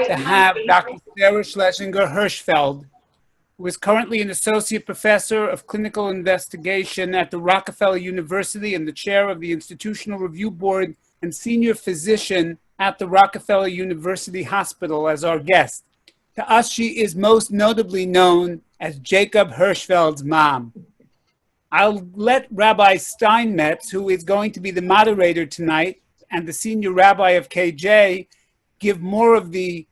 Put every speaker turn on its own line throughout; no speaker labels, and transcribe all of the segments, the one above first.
to have Dr. Sarah Schlesinger Hirschfeld, who is currently an associate professor of clinical investigation at the Rockefeller University and the chair of the Institutional Review Board and senior physician at the Rockefeller University Hospital, as our guest. To us, she is most notably known as Jacob Hirschfeld's mom. I'll let Rabbi Steinmetz, who is going to be the moderator tonight and the senior rabbi of KJ, give more of the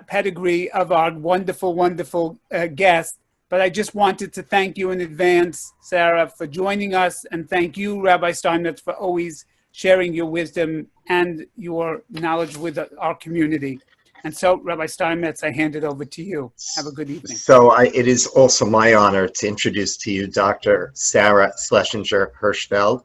pedigree of our wonderful, wonderful guest. But I just wanted to thank you in advance, Sarah, for joining us, and thank you, Rabbi Steinmetz, for always sharing your wisdom and your knowledge with our community. And so, Rabbi Steinmetz, I hand it over to you. Have a good evening.
So it is also my honor to introduce to you Dr. Sarah Schlesinger Hirschfeld.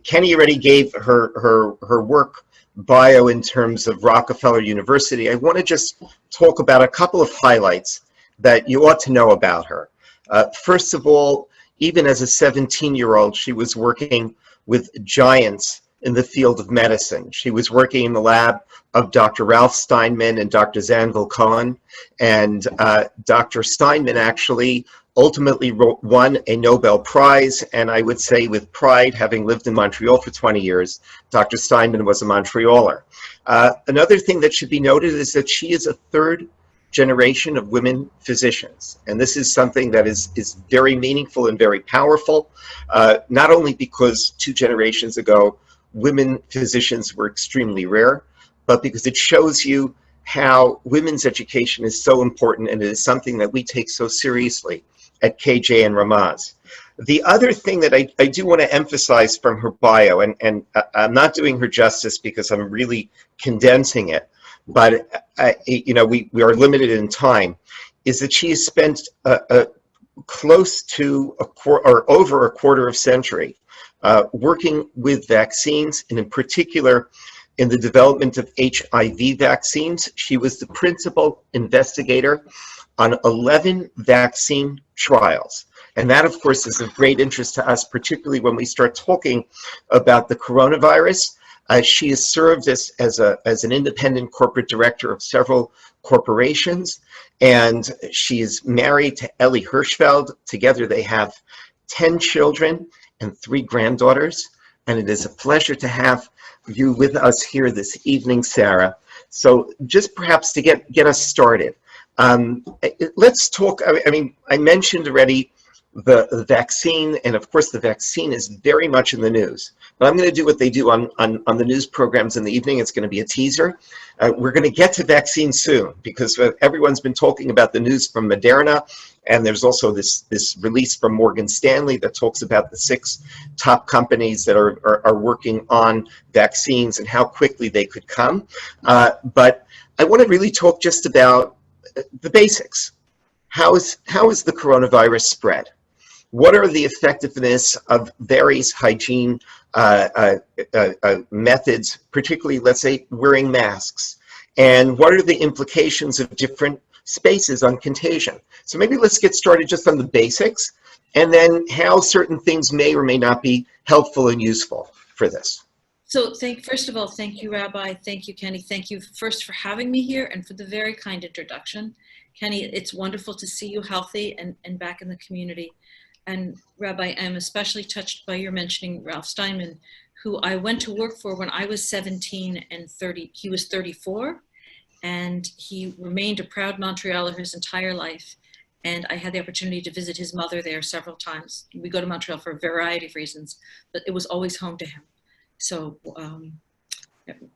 Kenny already gave her work bio in terms of Rockefeller University. I want to just talk about a couple of highlights that you ought to know about her. First of all, even as a 17-year-old, she was working with giants in the field of medicine. She was working in the lab of Dr. Ralph Steinman and Dr. Zanvil Cohen, and Dr. Steinman actually ultimately won a Nobel Prize, and I would say with pride, having lived in Montreal for 20 years, Dr. Steinman was a Montrealer. Another thing that should be noted is that she is a third generation of women physicians, and this is something that is very meaningful and very powerful, not only because 2 generations ago women physicians were extremely rare, but because it shows you how women's education is so important, and it is something that we take so seriously at KJ and Ramaz. The other thing that I do want to emphasize from her bio, and I'm not doing her justice because I'm really condensing it, but we are limited in time, is that she has spent close to over a quarter of century working with vaccines, and in particular in the development of HIV vaccines. She was the principal investigator on 11 vaccine trials. And that, of course, is of great interest to us, particularly when we start talking about the coronavirus. She has served as an independent corporate director of several corporations, and she is married to Ellie Hirschfeld. Together they have 10 children and 3 granddaughters, and it is a pleasure to have you with us here this evening, Sarah. So just perhaps to get us started, let's talk. I mentioned already the vaccine, and of course the vaccine is very much in the news. But I'm going to do what they do on the news programs in the evening. It's going to be a teaser. We're going to get to vaccines soon, because everyone's been talking about the news from Moderna, and there's also this release from Morgan Stanley that talks about the 6 top companies that are working on vaccines and how quickly they could come. But I want to really talk just about the basics. How is the coronavirus spread? What are the effectiveness of various hygiene methods, particularly, let's say, wearing masks? And what are the implications of different spaces on contagion? So maybe let's get started just on the basics, and then how certain things may or may not be helpful and useful for this.
So first of all, thank you, Rabbi. Thank you, Kenny. Thank you first for having me here and for the very kind introduction. Kenny, it's wonderful to see you healthy and back in the community. And Rabbi, I'm especially touched by your mentioning Ralph Steinman, who I went to work for when I was 17 and 30. He was 34, and he remained a proud Montrealer his entire life. And I had the opportunity to visit his mother there several times. We go to Montreal for a variety of reasons, but it was always home to him. So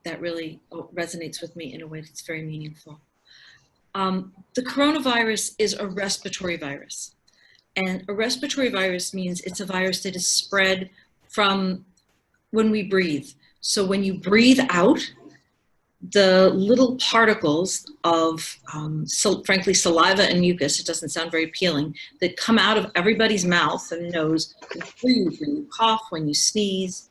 that really resonates with me in a way that's very meaningful. The coronavirus is a respiratory virus. And a respiratory virus means it's a virus that is spread from when we breathe. So when you breathe out, the little particles of, frankly, saliva and mucus, it doesn't sound very appealing, that come out of everybody's mouth and nose, when you cough, when you sneeze,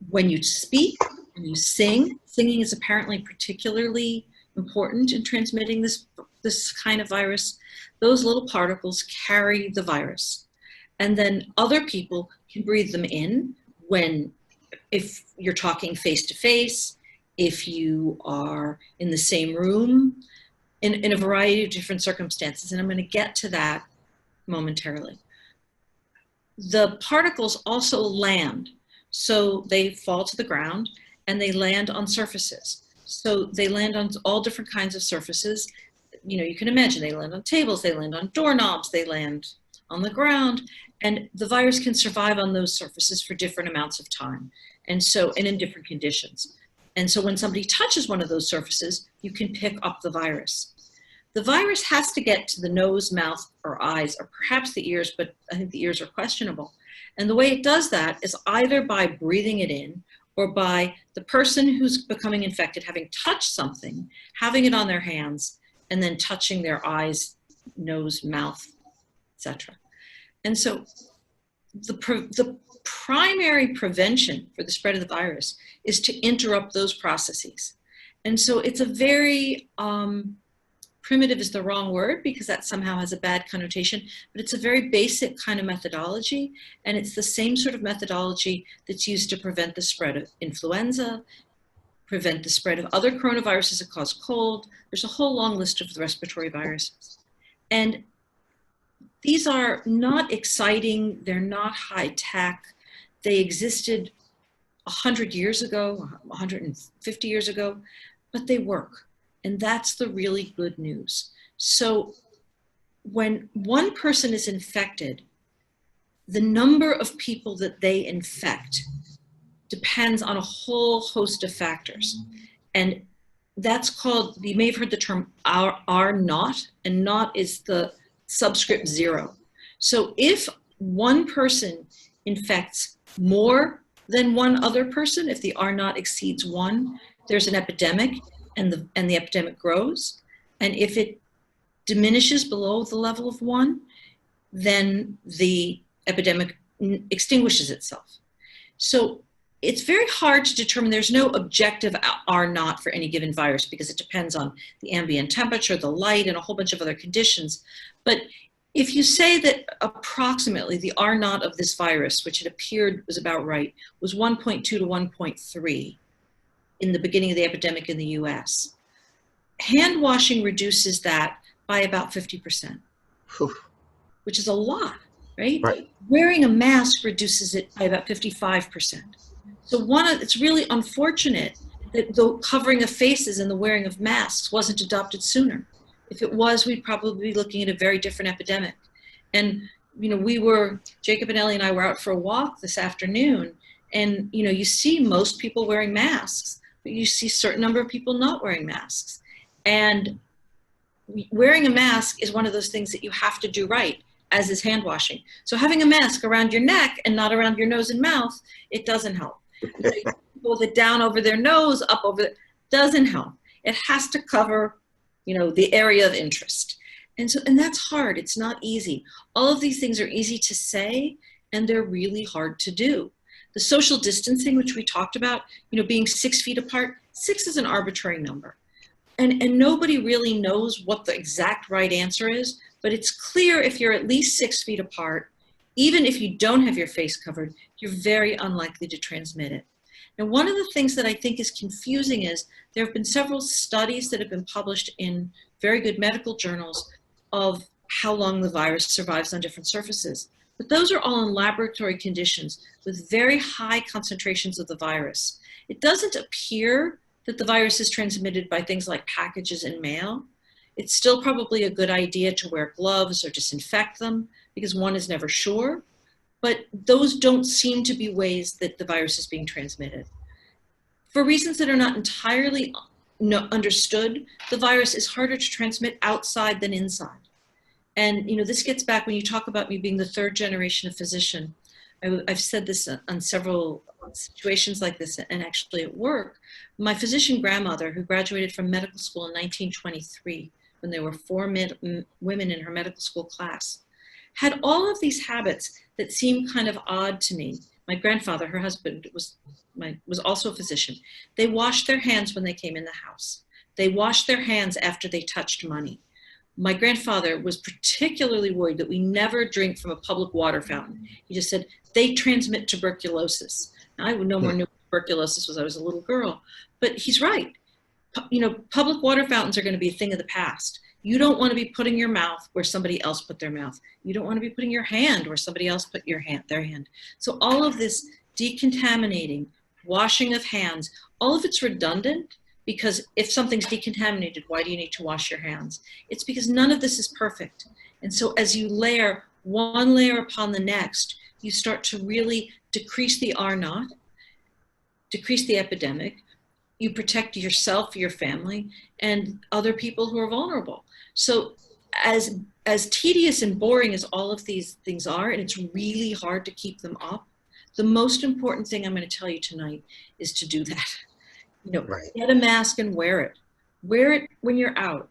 when you speak, when you sing. Singing is apparently particularly important in transmitting this kind of virus. Those little particles carry the virus. And then other people can breathe them in if you're talking face to face, if you are in the same room, in a variety of different circumstances. And I'm going to get to that momentarily. The particles also land. So they fall to the ground and they land on surfaces. So they land on all different kinds of surfaces. You know, you can imagine they land on tables, they land on doorknobs, they land on the ground, and the virus can survive on those surfaces for different amounts of time. And in different conditions. And so when somebody touches one of those surfaces, you can pick up the virus. The virus has to get to the nose, mouth, or eyes, or perhaps the ears, but I think the ears are questionable. And the way it does that is either by breathing it in or by the person who's becoming infected having touched something, having it on their hands, and then touching their eyes, nose, mouth, etc. And so the primary prevention for the spread of the virus is to interrupt those processes. And so it's a very, primitive is the wrong word because that somehow has a bad connotation, but it's a very basic kind of methodology. And it's the same sort of methodology that's used to prevent the spread of influenza, prevent the spread of other coronaviruses that cause cold. There's a whole long list of the respiratory viruses. And these are not exciting, they're not high tech. They existed 100 years ago, 150 years ago, but they work. And that's the really good news. So when one person is infected, the number of people that they infect depends on a whole host of factors. And that's called, you may have heard the term R naught, and naught is the subscript 0. So if one person infects more than one other person, if the R naught exceeds 1, there's an epidemic, and the epidemic grows. And if it diminishes below the level of 1, then the epidemic extinguishes itself. So it's very hard to determine. There's no objective R naught for any given virus because it depends on the ambient temperature, the light, and a whole bunch of other conditions. But if you say that approximately the R naught of this virus, which it appeared was about right, was 1.2 to 1.3 in the beginning of the epidemic in the US, hand washing reduces that by about 50%, which is a lot, right? Wearing a mask reduces it by about 55%. So it's really unfortunate that the covering of faces and the wearing of masks wasn't adopted sooner. If it was, we'd probably be looking at a very different epidemic. And, you know, Jacob and Ellie and I were out for a walk this afternoon, and, you know, you see most people wearing masks, but you see a certain number of people not wearing masks. And wearing a mask is one of those things that you have to do right, as is hand washing. So having a mask around your neck and not around your nose and mouth, it doesn't help. With it down over their nose, up over it, doesn't help. It has to cover, you know, the area of interest. And that's hard. It's not easy. All of these things are easy to say, and they're really hard to do. The social distancing, which we talked about, you know, being 6 feet apart, 6 is an arbitrary number. And nobody really knows what the exact right answer is, but it's clear if you're at least 6 feet apart, even if you don't have your face covered, you're very unlikely to transmit it. And one of the things that I think is confusing is there have been several studies that have been published in very good medical journals of how long the virus survives on different surfaces. But those are all in laboratory conditions with very high concentrations of the virus. It doesn't appear that the virus is transmitted by things like packages and mail. It's still probably a good idea to wear gloves or disinfect them because one is never sure. But those don't seem to be ways that the virus is being transmitted. For reasons that are not entirely understood, the virus is harder to transmit outside than inside. And, you know, this gets back when you talk about me being the 3rd generation of physician. I've said this on several situations like this, and actually at work. My physician grandmother, who graduated from medical school in 1923, when there were 4 women in her medical school class, had all of these habits that seem kind of odd to me. My grandfather, her husband, was also a physician. They washed their hands when they came in the house. They washed their hands after they touched money. My grandfather was particularly worried that we never drink from a public water fountain. He just said, they transmit tuberculosis. Now, I would no more knew what tuberculosis was I was a little girl. But he's right. Public water fountains are going to be a thing of the past. You don't want to be putting your mouth where somebody else put their mouth. You don't want to be putting your hand where somebody else put their hand. So all of this decontaminating, washing of hands, all of it's redundant, because if something's decontaminated, why do you need to wash your hands? It's because none of this is perfect. And so as you layer one layer upon the next, you start to really decrease the R naught, decrease the epidemic. You protect yourself, your family, and other people who are vulnerable. So as tedious and boring as all of these things are, and it's really hard to keep them up, the most important thing I'm going to tell you tonight is to do that.
Right.
Get a mask and wear it. Wear it when you're out.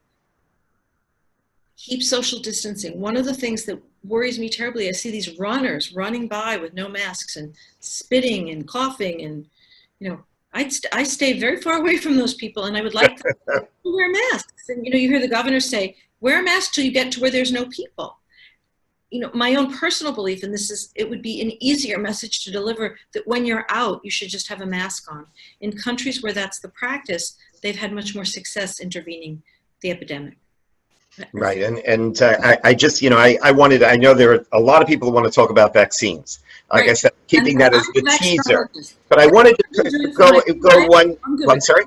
Keep social distancing. One of the things that worries me terribly, I see these runners running by with no masks and spitting and coughing, and I stay very far away from those people, and I would like them to wear masks. And you hear the governor say, wear a mask till you get to where there's no people. My own personal belief, and it would be an easier message to deliver, that when you're out, you should just have a mask on. In countries where that's the practice, they've had much more success intervening the epidemic.
Right. And I just, I know there are a lot of people who want to talk about vaccines. Like I said, keeping that as the teaser. But I wanted to go one. I'm sorry?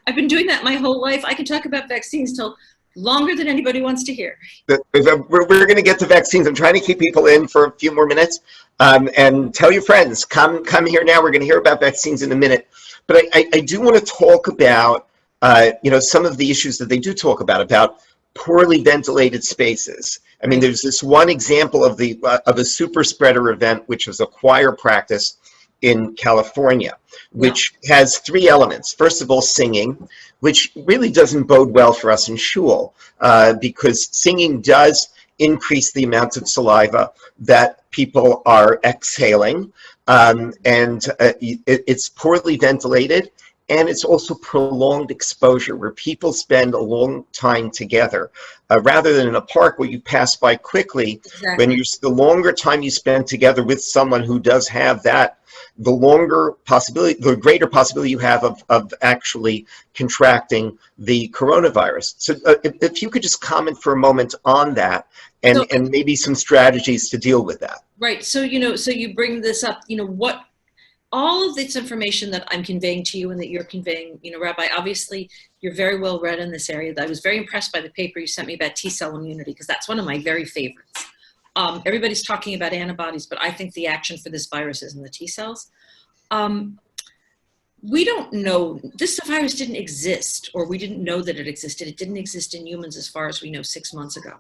I've been doing that my whole life. I can talk about vaccines till longer than anybody wants to hear.
We're going to get to vaccines. I'm trying to keep people in for a few more minutes. And tell your friends, come here now. We're going to hear about vaccines in a minute. But I do want to talk about, some of the issues that they do talk about poorly ventilated spaces. I mean, there's this one example of a super spreader event, which was a choir practice in California, which has three elements. First of all, singing, which really doesn't bode well for us in shul, because singing does increase the amount of saliva that people are exhaling, and it's poorly ventilated. And it's also prolonged exposure, where people spend a long time together, rather than in a park where you pass by quickly.
Exactly.
When the longer time you spend together with someone who does have that, the greater possibility you have of actually contracting the coronavirus. So if you could just comment for a moment on that, and maybe some strategies to deal with that.
Right. So you bring this up. What all of this information that I'm conveying to you and that you're conveying, Rabbi, obviously you're very well read in this area. I was very impressed by the paper you sent me about T-cell immunity, because that's one of my very favorites. Everybody's talking about antibodies, but I think the action for this virus is in the T-cells. We don't know, this virus didn't exist, or we didn't know that it existed. It didn't exist in humans as far as we know 6 months ago.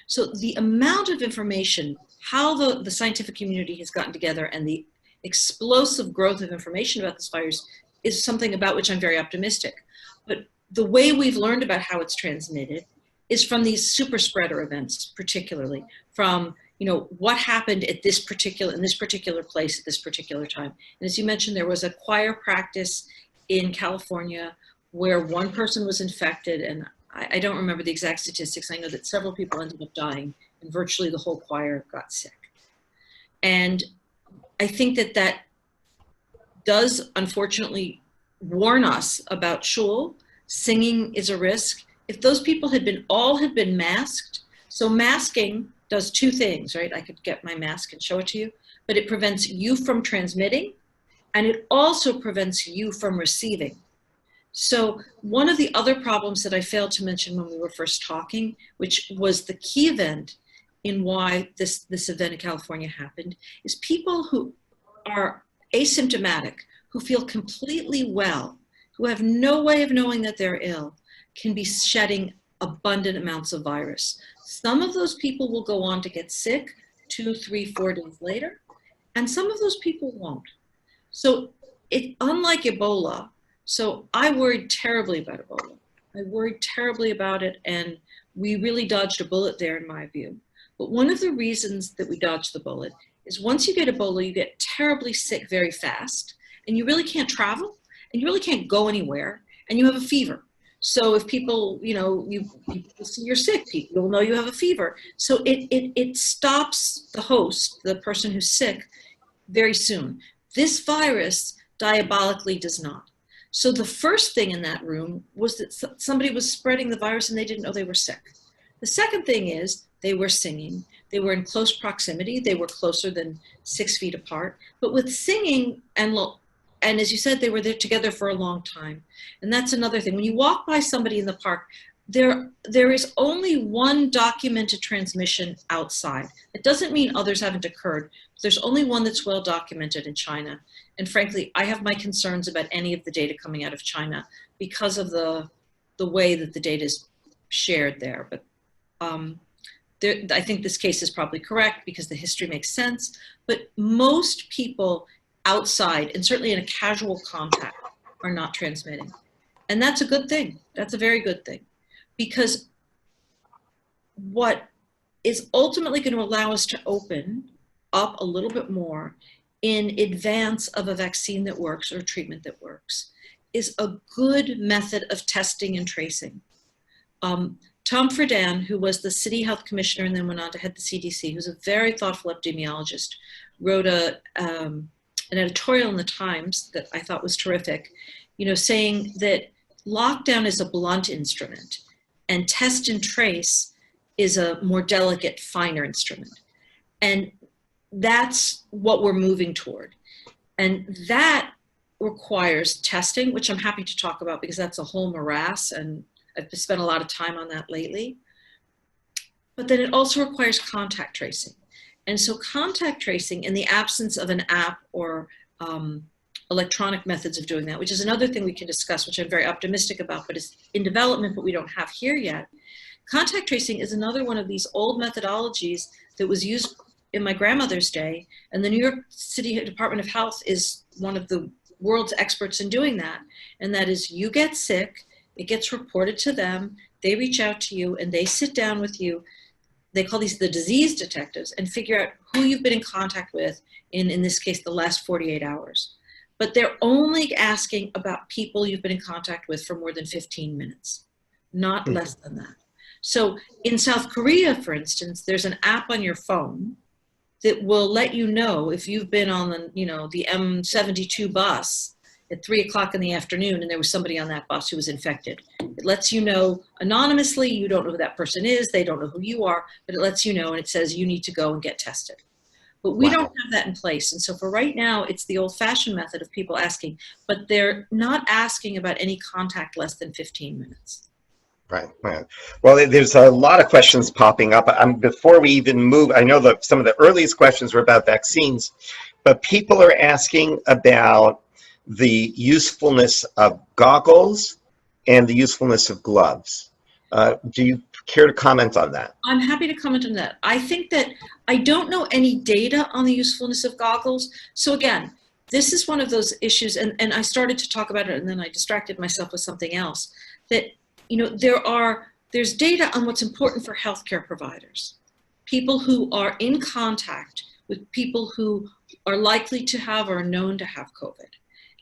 So the amount of information, how the scientific community has gotten together, and the explosive growth of information about this virus is something about which I'm very optimistic. But the way we've learned about how it's transmitted is from these super spreader events, particularly from what happened at in this particular place at this particular time. And as you mentioned, there was a choir practice in California where one person was infected, and I don't remember the exact statistics. I know that several people ended up dying, and virtually the whole choir got sick. And I think that does unfortunately warn us about shul. Singing is a risk. If those people had been masked, so masking does two things, right? I could get my mask and show it to you, but it prevents you from transmitting, and it also prevents you from receiving. So one of the other problems that I failed to mention when we were first talking, which was the key event in why this event in California happened, is people who are asymptomatic, who feel completely well, who have no way of knowing that they're ill, can be shedding abundant amounts of virus. Some of those people will go on to get sick 2, 3, 4 days later, and some of those people won't. So unlike Ebola, so I worried terribly about Ebola. I worried terribly about it, and we really dodged a bullet there in my view. But one of the reasons that we dodged the bullet is once you get Ebola, you get terribly sick very fast, and you really can't travel, and you really can't go anywhere, and you have a fever. So if people, you see you're sick, people will know you have a fever. So it stops the host, the person who's sick, very soon. This virus diabolically does not. So the first thing in that room was that somebody was spreading the virus and they didn't know they were sick. The second thing is they were singing. They were in close proximity. They were closer than 6 feet apart. But with singing and as you said, they were there together for a long time. And that's another thing. When you walk by somebody in the park, there is only one documented transmission outside. It doesn't mean others haven't occurred. There's only one that's well documented in China. And frankly, I have my concerns about any of the data coming out of China because of the way that the data is shared there. But I think this case is probably correct because the history makes sense. But most people outside, and certainly in a casual contact, are not transmitting. And that's a good thing. That's a very good thing. Because what is ultimately going to allow us to open up a little bit more in advance of a vaccine that works or a treatment that works is a good method of testing and tracing. Tom Friedan, who was the city health commissioner and then went on to head the CDC, who's a very thoughtful epidemiologist, wrote an editorial in the Times that I thought was terrific, saying that lockdown is a blunt instrument and test and trace is a more delicate, finer instrument. And that's what we're moving toward. And that requires testing, which I'm happy to talk about because that's a whole morass and I've spent a lot of time on that lately. But then it also requires contact tracing. And so contact tracing in the absence of an app or electronic methods of doing that, which is another thing we can discuss, which I'm very optimistic about, but is in development, but we don't have here yet. Contact tracing is another one of these old methodologies that was used in my grandmother's day, and the New York City Department of Health is one of the world's experts in doing that. And that is, you get sick, it gets reported to them, they reach out to you, and they sit down with you. They call these the disease detectives and figure out who you've been in contact with in this case, the last 48 hours. But they're only asking about people you've been in contact with for more than 15 minutes, not less than that. So in South Korea, for instance, there's an app on your phone that will let you know if you've been on the M72 bus at 3 o'clock in the afternoon and there was somebody on that bus who was infected. It lets you know anonymously, you don't know who that person is, they don't know who you are, but it lets you know and it says you need to go and get tested. But we don't have that in place. And so for right now, it's the old-fashioned method of people asking, but they're not asking about any contact less than 15 minutes.
Right. Well, there's a lot of questions popping up. Before we even move, I know that some of the earliest questions were about vaccines, but people are asking about the usefulness of goggles and the usefulness of gloves. Do you care to comment on that?
I'm happy to comment on that. I think that I don't know any data on the usefulness of goggles. So again, this is one of those issues, and I started to talk about it and then I distracted myself with something else, that there's data on what's important for healthcare providers. People who are in contact with people who are likely to have or are known to have COVID.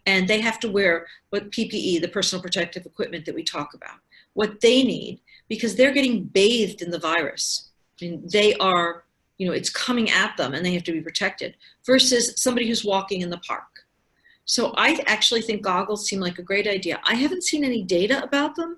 And they have to wear what PPE, the personal protective equipment that we talk about, what they need, because they're getting bathed in the virus. I mean, they are, it's coming at them and they have to be protected versus somebody who's walking in the park. So I actually think goggles seem like a great idea. I haven't seen any data about them,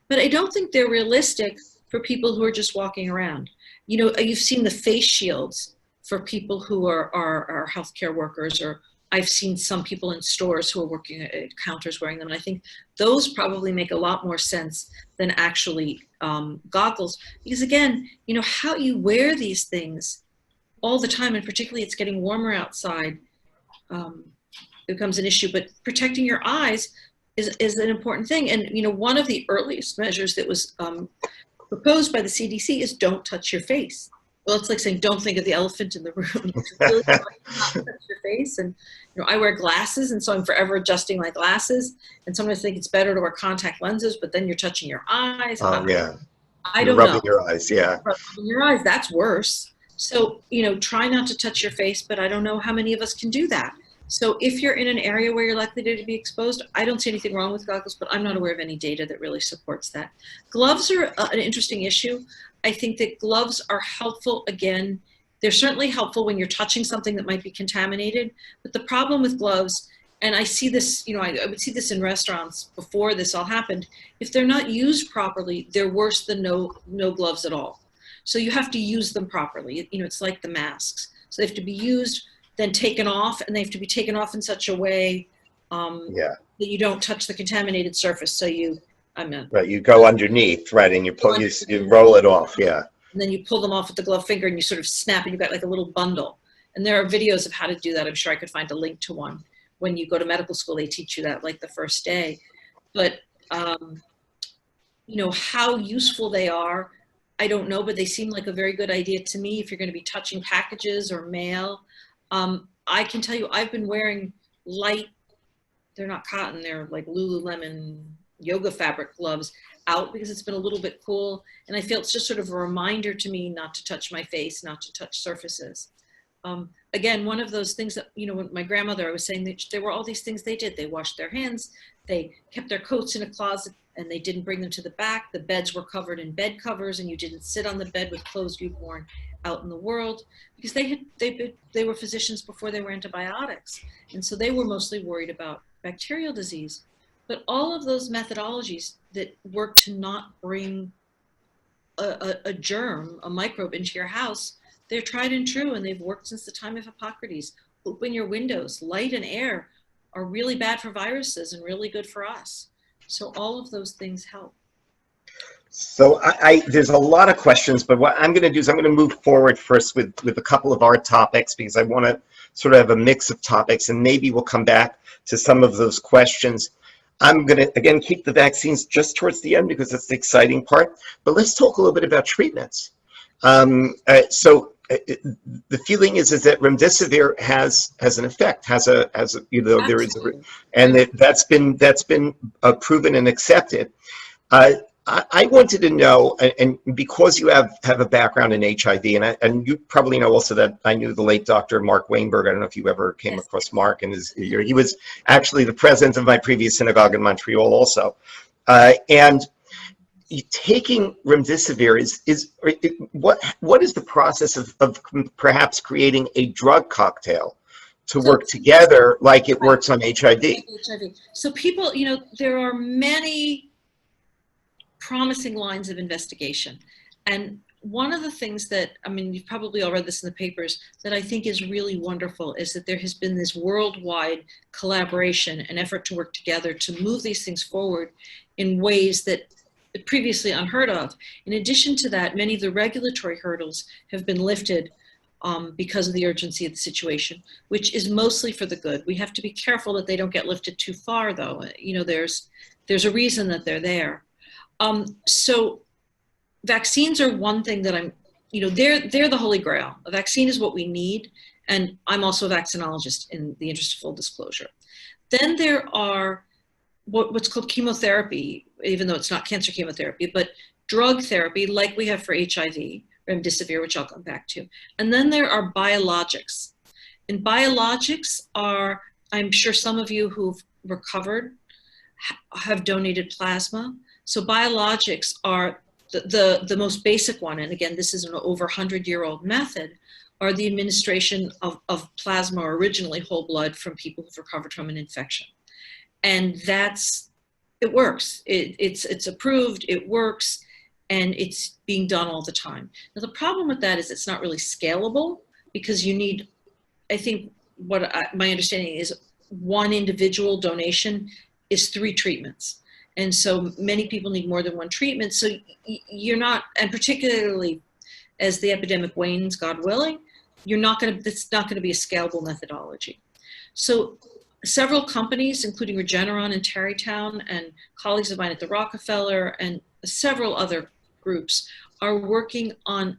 but I don't think they're realistic for people who are just walking around. You've seen the face shields for people who are healthcare workers, or I've seen some people in stores who are working at counters wearing them. And I think those probably make a lot more sense than actually goggles. Because again, how you wear these things all the time, and particularly it's getting warmer outside, becomes an issue. But protecting your eyes is an important thing. And one of the earliest measures that was proposed by the CDC is don't touch your face. Well, it's like saying, don't think of the elephant in the room. It's really hard to not touch your face. And I wear glasses, and so I'm forever adjusting my glasses. And sometimes I think it's better to wear contact lenses, but then you're touching your eyes.
Oh, yeah.
I don't know.
Rubbing your eyes, yeah.
Rubbing your eyes, that's worse. So, try not to touch your face, but I don't know how many of us can do that. So if you're in an area where you're likely to be exposed, I don't see anything wrong with goggles, but I'm not aware of any data that really supports that. Gloves are an interesting issue. I think that gloves are helpful. Again, they're certainly helpful when you're touching something that might be contaminated. But the problem with gloves and I see this, I would see this in restaurants before this all happened. If they're not used properly, they're worse than no gloves at all. So you have to use them properly. It's like the masks. So they have to be used, then taken off, and they have to be taken off in such a way
Yeah.
that you don't touch the contaminated surface. So
Right, you go underneath, right, and you roll it off, yeah.
and then you pull them off with the glove finger and you sort of snap, and you've got like a little bundle. And there are videos of how to do that. I'm sure I could find a link to one. When you go to medical school, they teach you that like the first day. But, how useful they are, I don't know, but they seem like a very good idea to me if you're going to be touching packages or mail. I can tell you, I've been wearing light, they're not cotton, they're like Lululemon yoga fabric gloves out because it's been a little bit cool. And I feel it's just sort of a reminder to me not to touch my face, not to touch surfaces. Again, one of those things that, when my grandmother, I was saying that there were all these things they did. They washed their hands, they kept their coats in a closet, and they didn't bring them to the back. The beds were covered in bed covers, and you didn't sit on the bed with clothes you'd worn out in the world, because they were physicians before they were antibiotics. And so they were mostly worried about bacterial disease. But all of those methodologies that work to not bring a germ, a microbe into your house, they're tried and true, and they've worked since the time of Hippocrates. Open your windows. Light and air are really bad for viruses and really good for us. So all of those things help.
So there's a lot of questions, but what I'm going to do is I'm going to move forward first with a couple of our topics, because I want to sort of have a mix of topics, and maybe we'll come back to some of those questions. I'm going to, again, keep the vaccines just towards the end because that's the exciting part. But let's talk a little bit about treatments. The feeling is that remdesivir has an effect, there is, and that's been proven and accepted. I wanted to know, and because you have a background in HIV, and you probably know also that I knew the late Dr. Mark Weinberg. I don't know if you ever came across Mark, and he was actually the president of my previous synagogue in Montreal also. And taking remdesivir what is the process of perhaps creating a drug cocktail to work together like it works on HIV?
So people, there are many promising lines of investigation. And one of the things that, you've probably all read this in the papers, that I think is really wonderful is that there has been this worldwide collaboration and effort to work together to move these things forward in ways that previously unheard of. In addition to that, many of the regulatory hurdles have been lifted because of the urgency of the situation, which is mostly for the good. We have to be careful that they don't get lifted too far, though. There's a reason that they're there. So vaccines are one thing that they're the holy grail. A vaccine is what we need. And I'm also a vaccinologist in the interest of full disclosure. Then there are what's called chemotherapy, even though it's not cancer chemotherapy, but drug therapy like we have for HIV, remdesivir, which I'll come back to. And then there are biologics. And biologics are, I'm sure some of you who've recovered have donated plasma. So biologics are the most basic one, and again, this is an over 100-year-old method, are the administration of plasma, or originally whole blood, from people who've recovered from an infection. And it works. It's approved, it works, and it's being done all the time. Now, the problem with that is it's not really scalable, because you need, I think my understanding is, one individual donation is 3 treatments. And so many people need more than one treatment. So you're not, and particularly as the epidemic wanes, God willing, it's not going to be a scalable methodology. So several companies, including Regeneron and Tarrytown, and colleagues of mine at the Rockefeller, and several other groups, are working on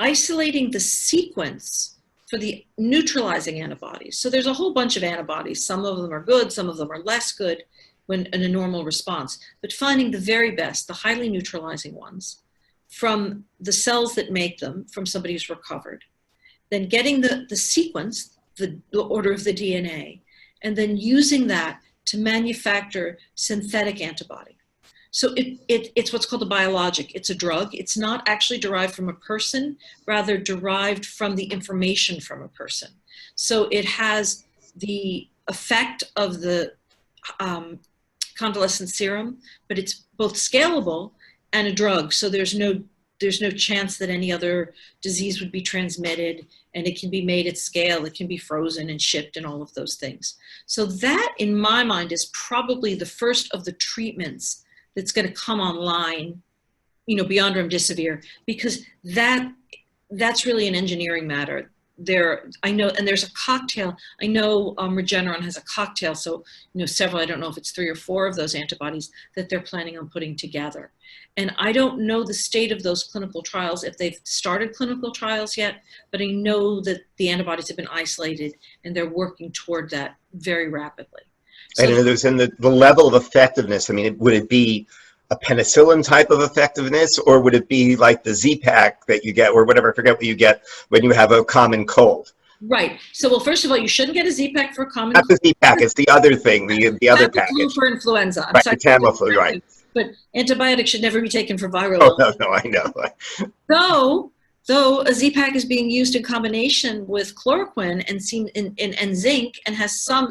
isolating the sequence for the neutralizing antibodies. So there's a whole bunch of antibodies. Some of them are good, some of them are less good when in a normal response, but finding the very best, the highly neutralizing ones, from the cells that make them, from somebody who's recovered, then getting the sequence, the order of the DNA, and then using that to manufacture synthetic antibody. So it's what's called a biologic. It's a drug. It's not actually derived from a person, rather derived from the information from a person. So it has the effect of the convalescent serum, but it's both scalable and a drug. So there's no chance that any other disease would be transmitted, and it can be made at scale. It can be frozen and shipped and all of those things. So that, in my mind, is probably the first of the treatments that's going to come online, you know, beyond remdesivir, because that's really an engineering matter. I know, and there's a cocktail. I know Regeneron has a cocktail, so, you know, several, I don't know if it's 3 or 4 of those antibodies that they're planning on putting together. And I don't know the state of those clinical trials, if they've started clinical trials yet, but I know that the antibodies have been isolated and they're working toward that very rapidly. So,
and there's in the level of effectiveness, I mean, would it be a penicillin type of effectiveness, or would it be like the Z-Pack that you get, or whatever, I forget what you get when you have a common cold?
Right. So, well, first of all, you shouldn't get a Z-Pack for a common
cold. Not the Z-Pack, it's the other thing, the other package.
Tamiflu for influenza.
Right, the Tamiflu, right.
But antibiotics should never be taken for viral
illness. No, I know.
Though a Z-Pack is being used in combination with chloroquine and zinc, and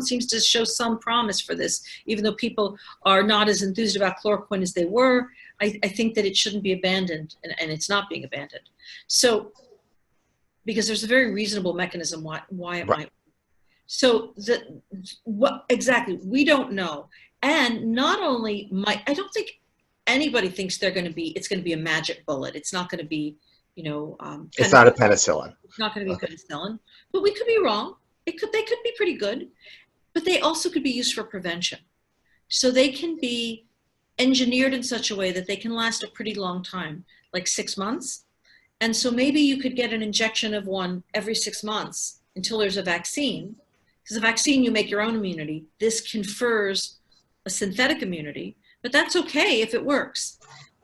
seems to show some promise for this, even though people are not as enthused about chloroquine as they were. I think that it shouldn't be abandoned, and it's not being abandoned. So, because there's a very reasonable mechanism why it might. So what exactly, we don't know. And not only I don't think anybody thinks it's going to be a magic bullet. It's not going to be, you know,
it's not a penicillin.
It's not going to be penicillin, but we could be wrong. They could be pretty good, but they also could be used for prevention. So they can be engineered in such a way that they can last a pretty long time, like 6 months. And so maybe you could get an injection of one every 6 months until there's a vaccine, because a vaccine, you make your own immunity. This confers a synthetic immunity, but that's okay if it works.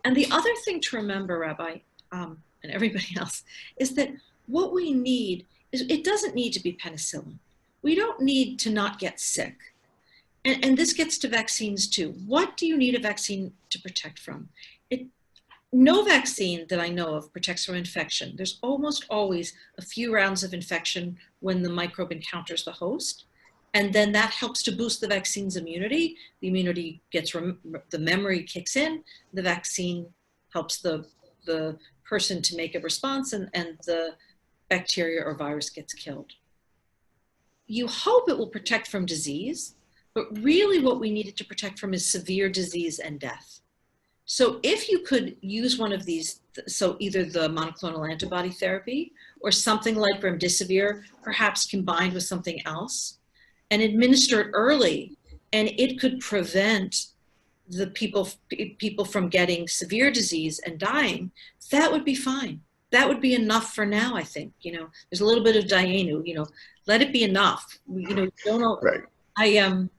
And the other thing to remember, Rabbi, and everybody else, is that what we need is, it doesn't need to be penicillin. We don't need to not get sick. And this gets to vaccines too. What do you need a vaccine to protect from? No vaccine that I know of protects from infection. There's almost always a few rounds of infection when the microbe encounters the host. And then that helps to boost the vaccine's immunity. The immunity gets, the memory kicks in, the vaccine helps the person to make a response, and the bacteria or virus gets killed. You hope it will protect from disease, but really what we needed to protect from is severe disease and death. So if you could use one of these, so either the monoclonal antibody therapy or something like remdesivir, perhaps combined with something else, and administer it early, and it could prevent the people from getting severe disease and dying, that would be fine. That would be enough for now, I think. You know, there's a little bit of Dayenu, you know, let it be enough. You know, don't know.
Right.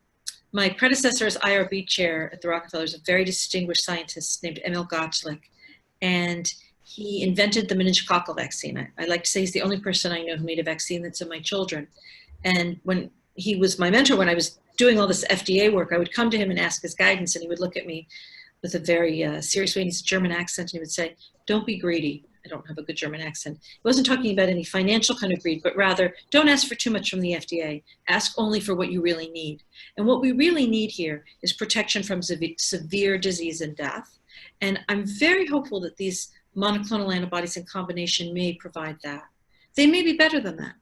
My predecessor as IRB chair at the Rockefeller is a very distinguished scientist named Emil Gottschalk, and he invented the meningococcal vaccine. I like to say he's the only person I know who made a vaccine that's in my children. And when he was my mentor, when I was doing all this FDA work, I would come to him and ask his guidance, and he would look at me with a very serious way, and he's a German accent, and he would say, "Don't be greedy." I don't have a good German accent. He wasn't talking about any financial kind of greed, but rather, don't ask for too much from the FDA. Ask only for what you really need. And what we really need here is protection from severe disease and death. And I'm very hopeful that these monoclonal antibodies in combination may provide that. They may be better than that.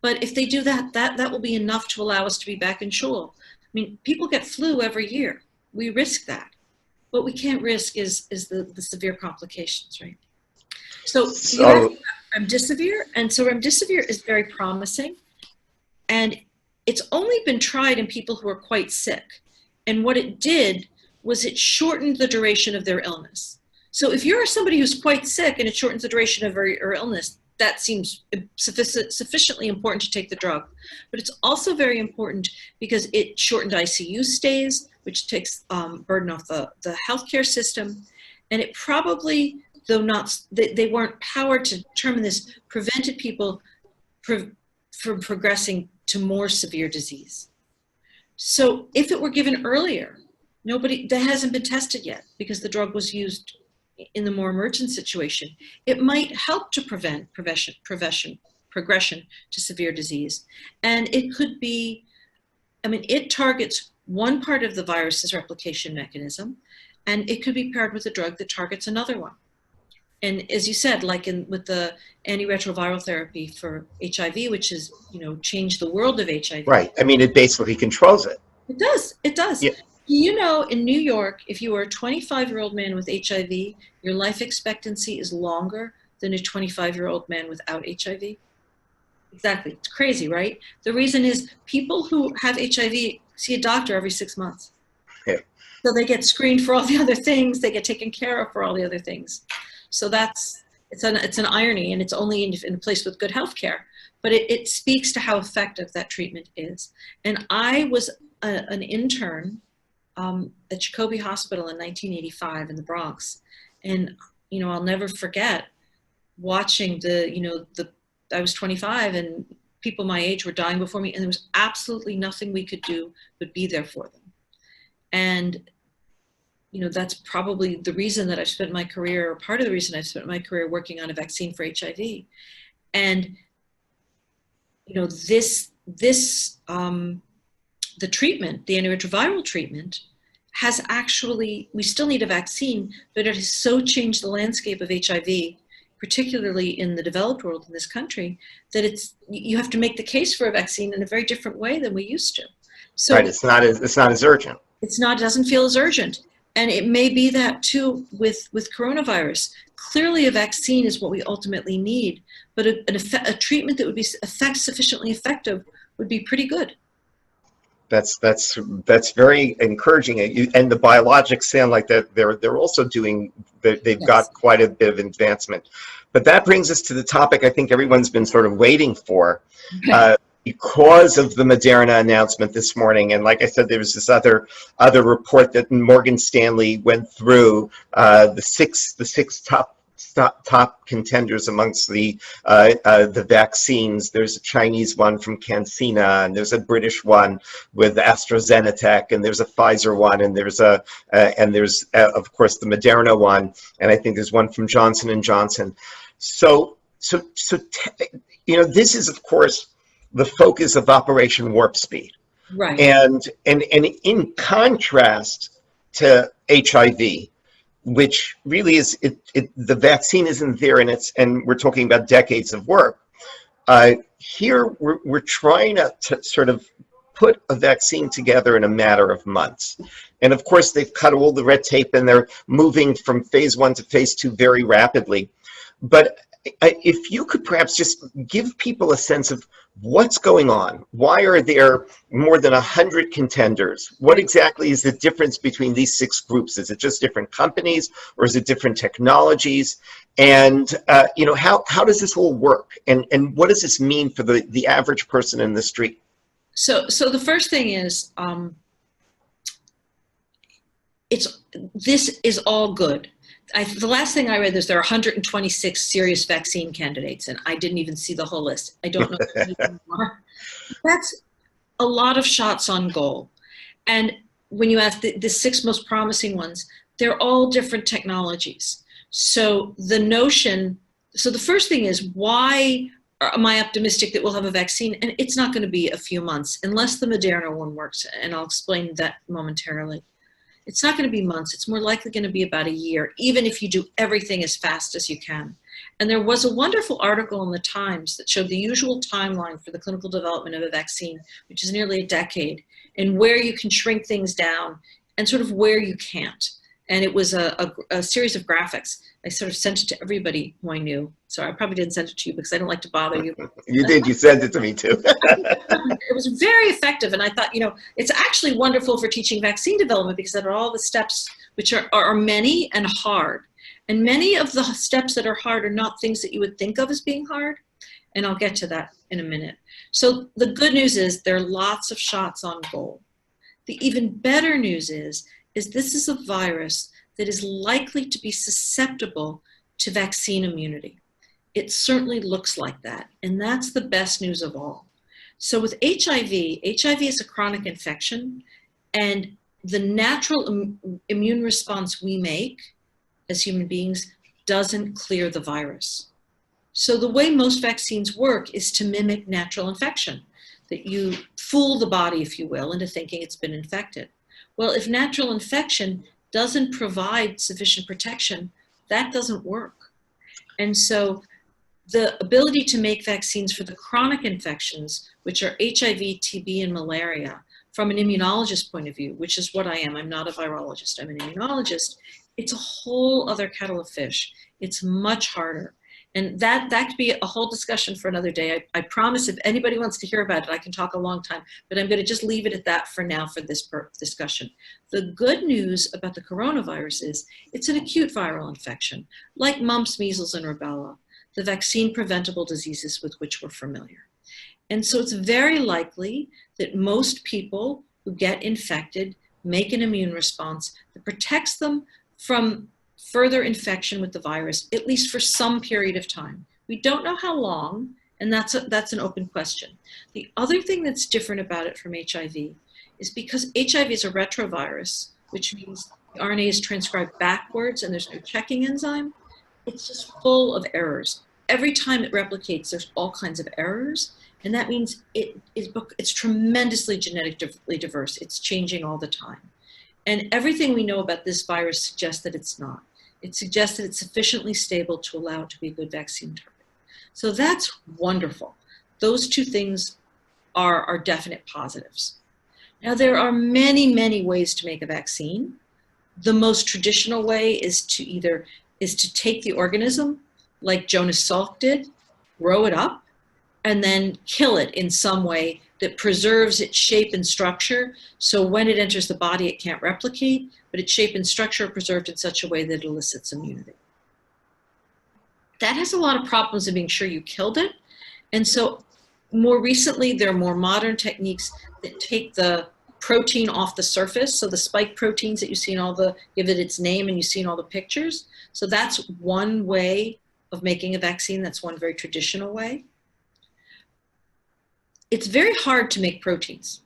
But if they do that, that will be enough to allow us to be back in shul. I mean, people get flu every year. We risk that. What we can't risk is the severe complications, right? So you asked about remdesivir, and so remdesivir is very promising, and it's only been tried in people who are quite sick. And what it did was it shortened the duration of their illness. So if you're somebody who's quite sick and it shortens the duration of your illness, that seems sufficiently important to take the drug. But it's also very important because it shortened ICU stays, which takes burden off the healthcare system, and it probably, though not, they weren't powered to determine this, prevented people from progressing to more severe disease. So if it were given earlier, that hasn't been tested yet because the drug was used in the more emergent situation, it might help to prevent progression to severe disease. And it could be I mean, it targets one part of the virus's replication mechanism, and it could be paired with a drug that targets another one. And as you said, like with the antiretroviral therapy for HIV, which has, changed the world of HIV.
Right. I mean, it basically controls it.
It does. It does.
Yeah.
In New York, if you are a 25-year-old man with HIV, your life expectancy is longer than a 25-year-old man without HIV. Exactly. It's crazy, right? The reason is people who have HIV see a doctor every 6 months.
Yeah.
So they get screened for all the other things. They get taken care of for all the other things. So it's an irony, and it's only in a place with good health care. But it speaks to how effective that treatment is. And I was an intern at Jacobi Hospital in 1985 in the Bronx. And, I'll never forget watching I was 25 and people my age were dying before me, and there was absolutely nothing we could do but be there for them. And, that's probably the reason that I've spent my career, or part of the reason I've spent my career working on a vaccine for HIV. And, the treatment, the antiretroviral treatment, has actually, we still need a vaccine, but it has so changed the landscape of HIV, particularly in the developed world in this country, that you have to make the case for a vaccine in a very different way than we used to. So
right, it's not as urgent.
It doesn't feel as urgent. And it may be that too with coronavirus. Clearly a vaccine is what we ultimately need, but a treatment that would be sufficiently effective would be pretty good.
That's very encouraging. And the biologics sound like that they're also doing, they've
Yes.
got quite a bit of advancement. But that brings us to the topic I think everyone's been sort of waiting for.
Okay.
Because of the Moderna announcement this morning, and like I said, there was this other report that Morgan Stanley went through the six top contenders amongst the vaccines. There's a Chinese one from CanSino, and there's a British one with AstraZeneca, and there's a Pfizer one, and there's of course the Moderna one, and I think there's one from Johnson & Johnson. So this is of course the focus of Operation Warp Speed.
Right.
And in contrast to HIV, which really is, the vaccine isn't there, and we're talking about decades of work. Here we're trying to sort of put a vaccine together in a matter of months. And of course, they've cut all the red tape, and they're moving from phase 1 to phase 2 very rapidly. But if you could perhaps just give people a sense of what's going on. Why are there more than 100 contenders? What exactly is the difference between these 6 groups? Is it just different companies, or is it different technologies? And how does this all work? And what does this mean for the average person in the street?
So the first thing is, this is all good. The last thing I read is there are 126 serious vaccine candidates, and I didn't even see the whole list. I don't know how many there are. That's a lot of shots on goal. And when you ask the 6 most promising ones, they're all different technologies. So the first thing is, why am I optimistic that we'll have a vaccine? And it's not going to be a few months, unless the Moderna one works, and I'll explain that momentarily. It's not going to be months. It's more likely going to be about a year, even if you do everything as fast as you can. And there was a wonderful article in the Times that showed the usual timeline for the clinical development of a vaccine, which is nearly a decade, and where you can shrink things down and sort of where you can't. And it was a series of graphics. I sort of sent it to everybody who I knew. So I probably didn't send it to you because I don't like to bother you.
You did. You sent it to me too.
It was very effective. And I thought, it's actually wonderful for teaching vaccine development, because there are all the steps, which are many and hard. And many of the steps that are hard are not things that you would think of as being hard. And I'll get to that in a minute. So the good news is there are lots of shots on goal. The even better news is this is a virus that is likely to be susceptible to vaccine immunity. It certainly looks like that, and that's the best news of all. So with HIV is a chronic infection, and the natural immune response we make as human beings doesn't clear the virus. So the way most vaccines work is to mimic natural infection. that you fool the body, if you will, into thinking it's been infected. Well, if natural infection doesn't provide sufficient protection, that doesn't work. And so the ability to make vaccines for the chronic infections, which are HIV, TB, and malaria, from an immunologist point of view, which is what I am, I'm not a virologist, I'm an immunologist, it's a whole other kettle of fish. It's much harder. And that could be a whole discussion for another day. I promise if anybody wants to hear about it, I can talk a long time, but I'm going to just leave it at that for now for this discussion. The good news about the coronavirus is it's an acute viral infection, like mumps, measles, and rubella, the vaccine preventable diseases with which we're familiar. And so it's very likely that most people who get infected make an immune response that protects them from further infection with the virus, at least for some period of time. We don't know how long, and that's an open question. The other thing that's different about it from HIV is because HIV is a retrovirus, which means the RNA is transcribed backwards and there's no checking enzyme, it's just full of errors. Every time it replicates, there's all kinds of errors, and that means it's tremendously genetically diverse. It's changing all the time. And everything we know about this virus suggests that it's not. It suggests that it's sufficiently stable to allow it to be a good vaccine target. So that's wonderful. Those two things are definite positives. Now, there are many, many ways to make a vaccine. The most traditional way is to take the organism, like Jonas Salk did, grow it up, and then kill it in some way that preserves its shape and structure. So when it enters the body, it can't replicate, but its shape and structure are preserved in such a way that it elicits immunity. That has a lot of problems of being sure you killed it. And so more recently, there are more modern techniques that take the protein off the surface. So the spike proteins that you see in give it its name and you see in all the pictures. So that's one way of making a vaccine. That's one very traditional way. It's very hard to make proteins.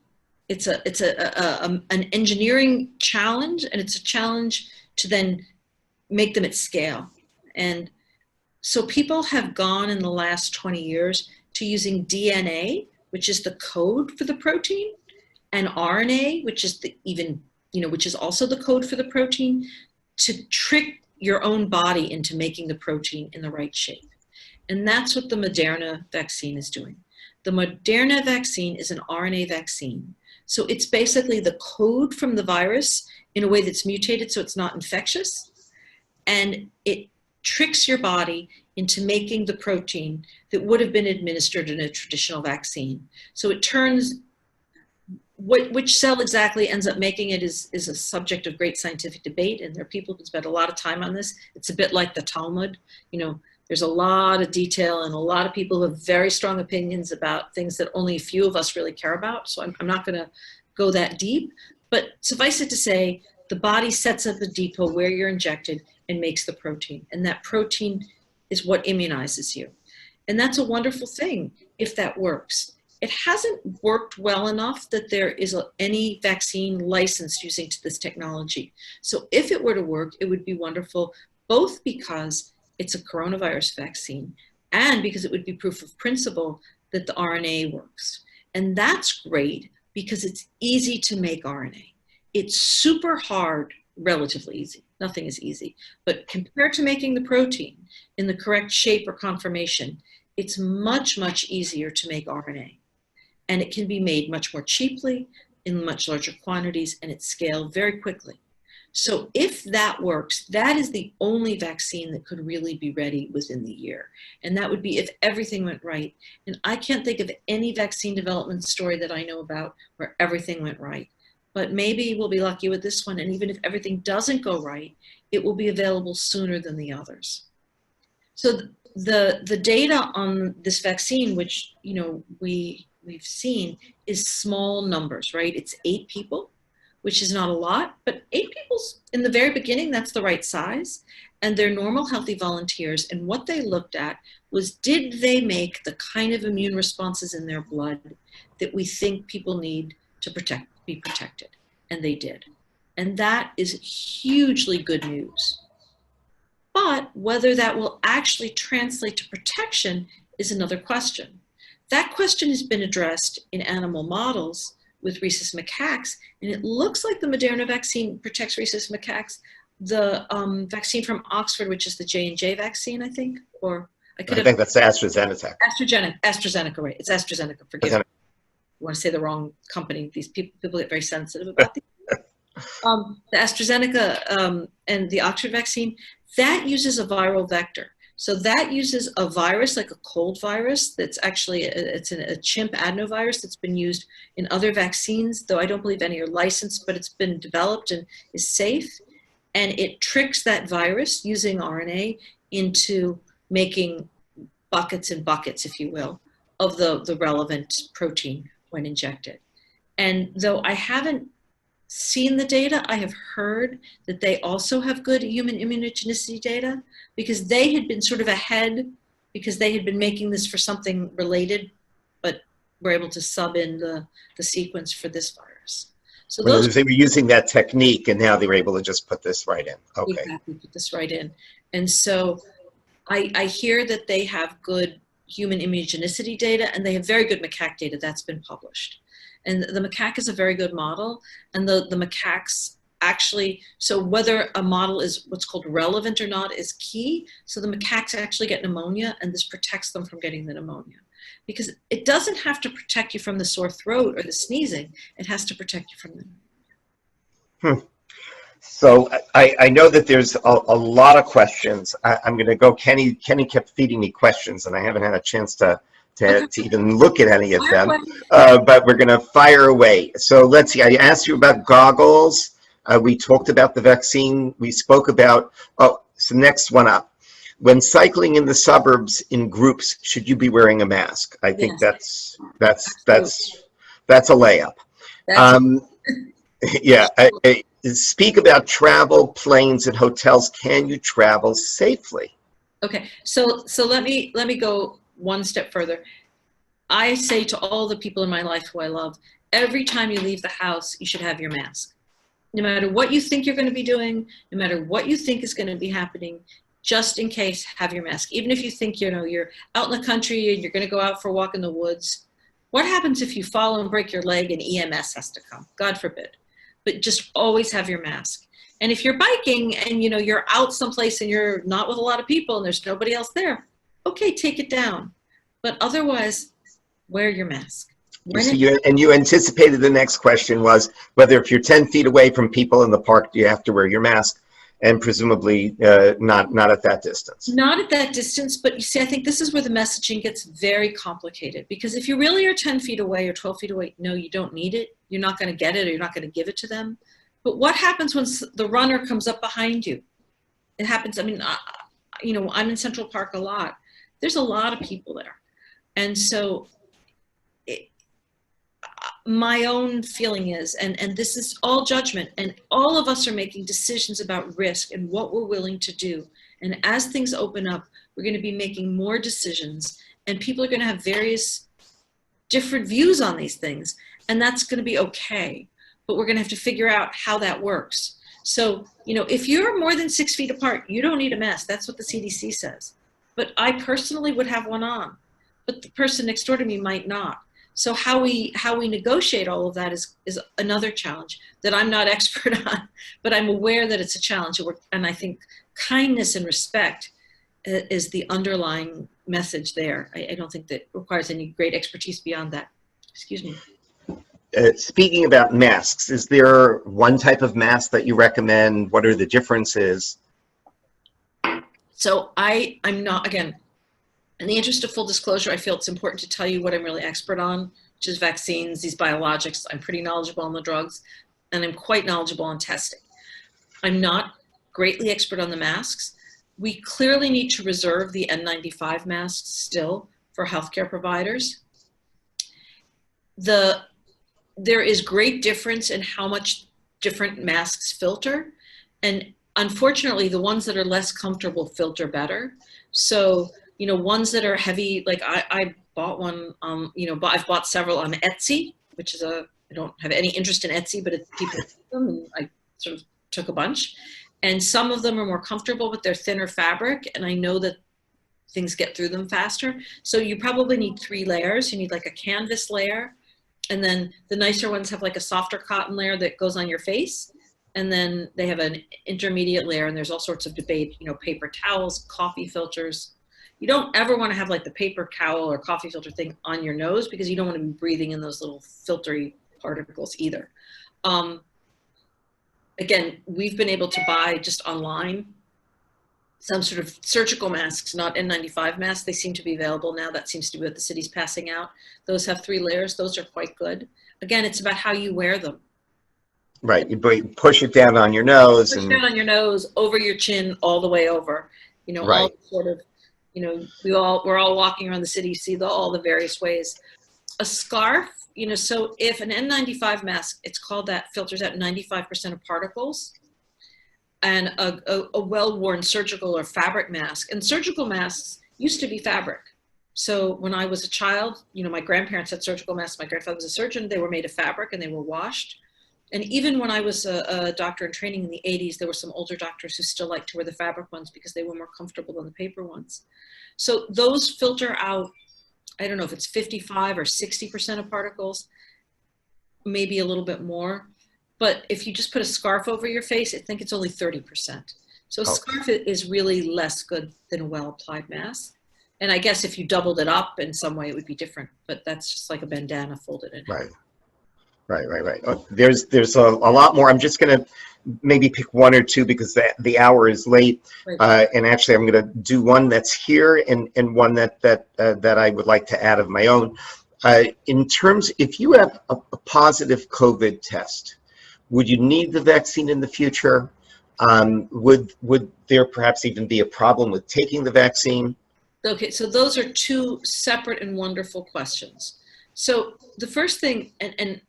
It's an engineering challenge, and it's a challenge to then make them at scale. And so people have gone in the last 20 years to using DNA, which is the code for the protein, and RNA, which is which is also the code for the protein, to trick your own body into making the protein in the right shape. And that's what the Moderna vaccine is doing. The Moderna vaccine is an RNA vaccine. So it's basically the code from the virus in a way that's mutated so it's not infectious. And it tricks your body into making the protein that would have been administered in a traditional vaccine. So it turns, which cell exactly ends up making it is a subject of great scientific debate. And there are people who spend a lot of time on this. It's a bit like the Talmud, There's a lot of detail and a lot of people who have very strong opinions about things that only a few of us really care about. So I'm not going to go that deep. But suffice it to say, the body sets up a depot where you're injected and makes the protein. And that protein is what immunizes you. And that's a wonderful thing if that works. It hasn't worked well enough that there is any vaccine licensed using this technology. So if it were to work, it would be wonderful, both because it's a coronavirus vaccine and because it would be proof of principle that the RNA works. And that's great because it's easy to make RNA. It's super hard, relatively easy. Nothing is easy. But compared to making the protein in the correct shape or conformation, it's much, much easier to make RNA. And it can be made much more cheaply, in much larger quantities, and at scale very quickly. So if that works, that is the only vaccine that could really be ready within the year. And that would be if everything went right. And I can't think of any vaccine development story that I know about where everything went right. But maybe we'll be lucky with this one. And even if everything doesn't go right, it will be available sooner than the others. So the data on this vaccine, which we've seen, is small numbers, right? It's 8 people, which is not a lot, but 8 people in the very beginning, that's the right size. And they're normal, healthy volunteers. And what they looked at was, did they make the kind of immune responses in their blood that we think people need to be protected? And they did. And that is hugely good news. But whether that will actually translate to protection is another question. that question has been addressed in animal models with rhesus macaques, and it looks like the Moderna vaccine protects rhesus macaques. The vaccine from Oxford, which is the J&J vaccine, I think, or I
think that's AstraZeneca.
AstraZeneca, right? It's AstraZeneca. Forgive me. I want to say the wrong company. These people get very sensitive about these. The AstraZeneca and the Oxford vaccine, that uses a viral vector. So that uses a virus, like a cold virus, that's actually, it's a chimp adenovirus that's been used in other vaccines, though I don't believe any are licensed, but it's been developed and is safe. And it tricks that virus using RNA into making buckets and buckets, if you will, of the relevant protein when injected. And though I haven't seen the data, I have heard that they also have good human immunogenicity data, because they had been sort of ahead, because they had been making this for something related, but were able to sub in the sequence for this virus. So
they were using that technique, and now they were able to just put this right in. Okay.
Exactly, put this right in. And so I hear that they have good human immunogenicity data, and they have very good macaque data that's been published. And the macaque is a very good model, and the macaques actually, so whether a model is what's called relevant or not is key. So the macaques actually get pneumonia, and this protects them from getting the pneumonia. Because it doesn't have to protect you from the sore throat or the sneezing, it has to protect you from the pneumonia.
So I know that there's a lot of questions. I'm going to go. Kenny kept feeding me questions, and I haven't had a chance to even look at any of them. But we're going to fire away. So let's see. I asked you about goggles. We talked about the vaccine. We spoke about, so next one up. When cycling in the suburbs in groups, should you be wearing a mask? I think that's a layup. Yeah. Speak about travel, planes, and hotels. Can you travel safely?
Okay, so let me go one step further. I say to all the people in my life who I love, every time you leave the house, you should have your mask. No matter what you think you're going to be doing, no matter what you think is going to be happening, just in case, have your mask. Even if you think, you're out in the country and you're going to go out for a walk in the woods. What happens if you fall and break your leg and EMS has to come? God forbid. But just always have your mask. And if you're biking and you're out someplace and you're not with a lot of people and there's nobody else there, okay, take it down. But otherwise, wear your mask.
You anticipated the next question was whether if you're 10 feet away from people in the park, do you have to wear your mask? And presumably not at that distance.
Not at that distance, but you see, I think this is where the messaging gets very complicated, because if you really are 10 feet away or 12 feet away, no, you don't need it. You're not going to get it, or you're not going to give it to them. But what happens when the runner comes up behind you? It happens. I mean, I'm in Central Park a lot. There's a lot of people there. And so my own feeling is, and this is all judgment, and all of us are making decisions about risk and what we're willing to do. And as things open up, we're going to be making more decisions, and people are going to have various different views on these things, and that's going to be okay. But we're going to have to figure out how that works. So, if you're more than 6 feet apart, you don't need a mask. That's what the CDC says. But I personally would have one on, but the person next door to me might not. So how we negotiate all of that is another challenge that I'm not expert on, but I'm aware that it's a challenge. And I think kindness and respect is the underlying message there. I don't think that requires any great expertise beyond that. Excuse me.
Speaking about masks, is there one type of mask that you recommend? What are the differences?
So I'm not, again, in the interest of full disclosure, I feel it's important to tell you what I'm really expert on, which is vaccines, these biologics. I'm pretty knowledgeable on the drugs, and I'm quite knowledgeable on testing. I'm not greatly expert on the masks. We clearly need to reserve the N95 masks still for healthcare providers. There is great difference in how much different masks filter, and unfortunately, the ones that are less comfortable filter better. So, ones that are heavy, like I bought one, I've bought several on Etsy, which is I don't have any interest in Etsy, but people take them, and I sort of took a bunch. And some of them are more comfortable, but they're thinner fabric. And I know that things get through them faster. So you probably need 3 layers. You need like a canvas layer, and then the nicer ones have like a softer cotton layer that goes on your face. And then they have an intermediate layer, and there's all sorts of debate, you know, paper towels, coffee filters. You don't ever want to have like the paper towel or coffee filter thing on your nose, because you don't want to be breathing in those little filtery particles either. Again, we've been able to buy just online some sort of surgical masks, not N95 masks. They seem to be available now. That seems to be what the city's passing out. Those have 3 layers. Those are quite good. Again, it's about how you wear them.
Right. You push it down on your nose.
Push it down on your nose, over your chin, all the way over. You know,
right.
All sort of, you know, we're all walking around the city. You see all the various ways. A scarf, you know, so if an N95 mask, it's called that, filters out 95% of particles. And a well-worn surgical or fabric mask. And surgical masks used to be fabric. So when I was a child, you know, my grandparents had surgical masks. My grandfather was a surgeon. They were made of fabric and they were washed. And even when I was a doctor in training in the 80s, there were some older doctors who still liked to wear the fabric ones because they were more comfortable than the paper ones. So those filter out, I don't know if it's 55 or 60% of particles, maybe a little bit more. But if you just put a scarf over your face, I think it's only 30%. So a scarf is really less good than a well-applied mask. And I guess if you doubled it up in some way, it would be different. But that's just like a bandana folded in.
Right. There's a lot more. I'm just going to maybe pick 1 or 2 because the hour is late.
Right.
And actually, I'm going to do one that's here and one that I would like to add of my own. In terms, if you have a positive COVID test, would you need the vaccine in the future? Would there perhaps even be a problem with taking the vaccine?
Okay, so those are 2 separate and wonderful questions. So the first thing, and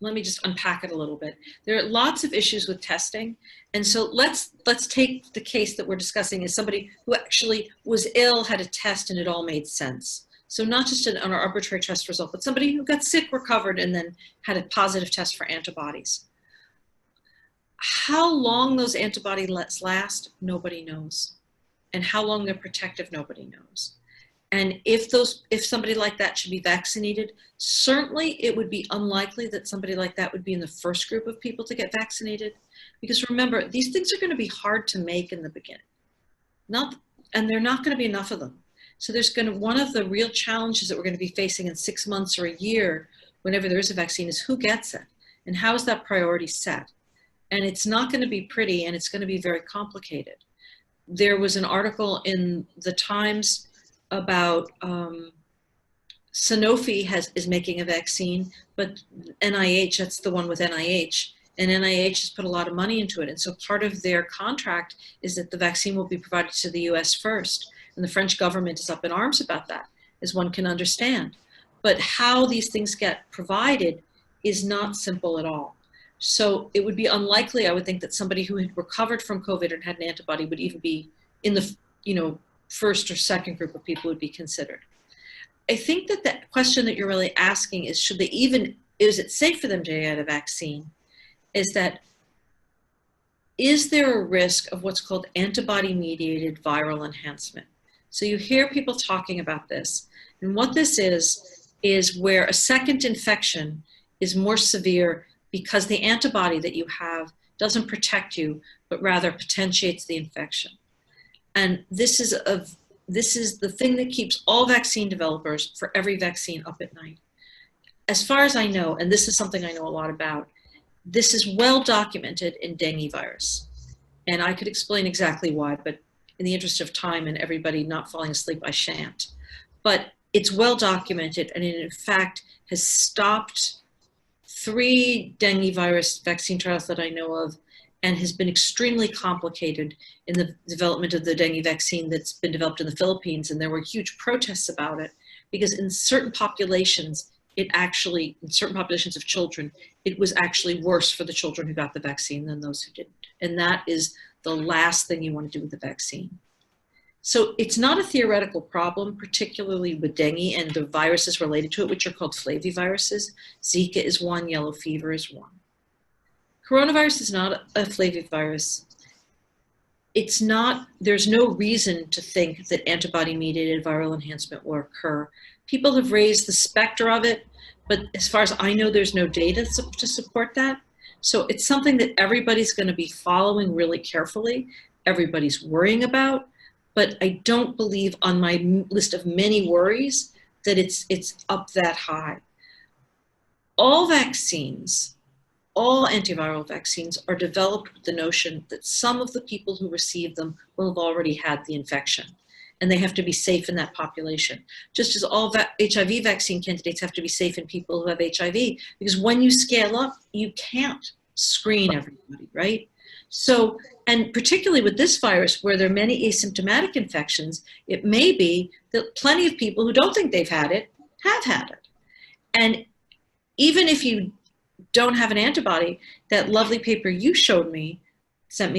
let me just unpack it a little bit. There are lots of issues with testing. And so let's take the case that we're discussing as somebody who actually was ill, had a test, and it all made sense. So not just an arbitrary test result, but somebody who got sick, recovered, and then had a positive test for antibodies. How long those antibodies last, nobody knows. And how long they're protective, nobody knows. And if somebody like that should be vaccinated, certainly it would be unlikely that somebody like that would be in the first group of people to get vaccinated. Because remember, these things are going to be hard to make in the beginning. And there are not going to be enough of them. So one of the real challenges that we're going to be facing in 6 months or a year, whenever there is a vaccine, is who gets it and how is that priority set? And it's not going to be pretty, and it's going to be very complicated. There was an article in the Times about Sanofi is making a vaccine, but NIH, that's the one with NIH, and NIH has put a lot of money into it. And so part of their contract is that the vaccine will be provided to the US first. And the French government is up in arms about that, as one can understand. But how these things get provided is not simple at all. So it would be unlikely, I would think, that somebody who had recovered from COVID and had an antibody would even be in the, you know, first or second group of people would be considered. I think that the question that you're really asking is, is it safe for them to get a vaccine? Is there a risk of what's called antibody-mediated viral enhancement? So you hear people talking about this. And what this is where a second infection is more severe because the antibody that you have doesn't protect you, but rather potentiates the infection. And this is the thing that keeps all vaccine developers for every vaccine up at night. As far as I know, and this is something I know a lot about, this is well documented in dengue virus. And I could explain exactly why, but in the interest of time and everybody not falling asleep, I shan't. But it's well documented, and it in fact has stopped 3 dengue virus vaccine trials that I know of, and has been extremely complicated in the development of the dengue vaccine that's been developed in the Philippines. And there were huge protests about it because in certain populations, in certain populations of children, it was actually worse for the children who got the vaccine than those who didn't. And that is the last thing you want to do with the vaccine. So it's not a theoretical problem, particularly with dengue and the viruses related to it, which are called flaviviruses. Zika is one, yellow fever is one. Coronavirus is not a flavivirus. it's not, there's no reason to think that antibody-mediated viral enhancement will occur. People have raised the specter of it, but as far as I know, there's no data to support that. So it's something that everybody's going to be following really carefully. Everybody's worrying about, but I don't believe on my list of many worries that it's up that high. All vaccines, all antiviral vaccines are developed with the notion that some of the people who receive them will have already had the infection, and they have to be safe in that population. Just as all HIV vaccine candidates have to be safe in people who have HIV, because when you scale up, you can't screen everybody, right? So, and particularly with this virus, where there are many asymptomatic infections, it may be that plenty of people who don't think they've had it have had it. And even if you don't have an antibody, that lovely paper you sent me,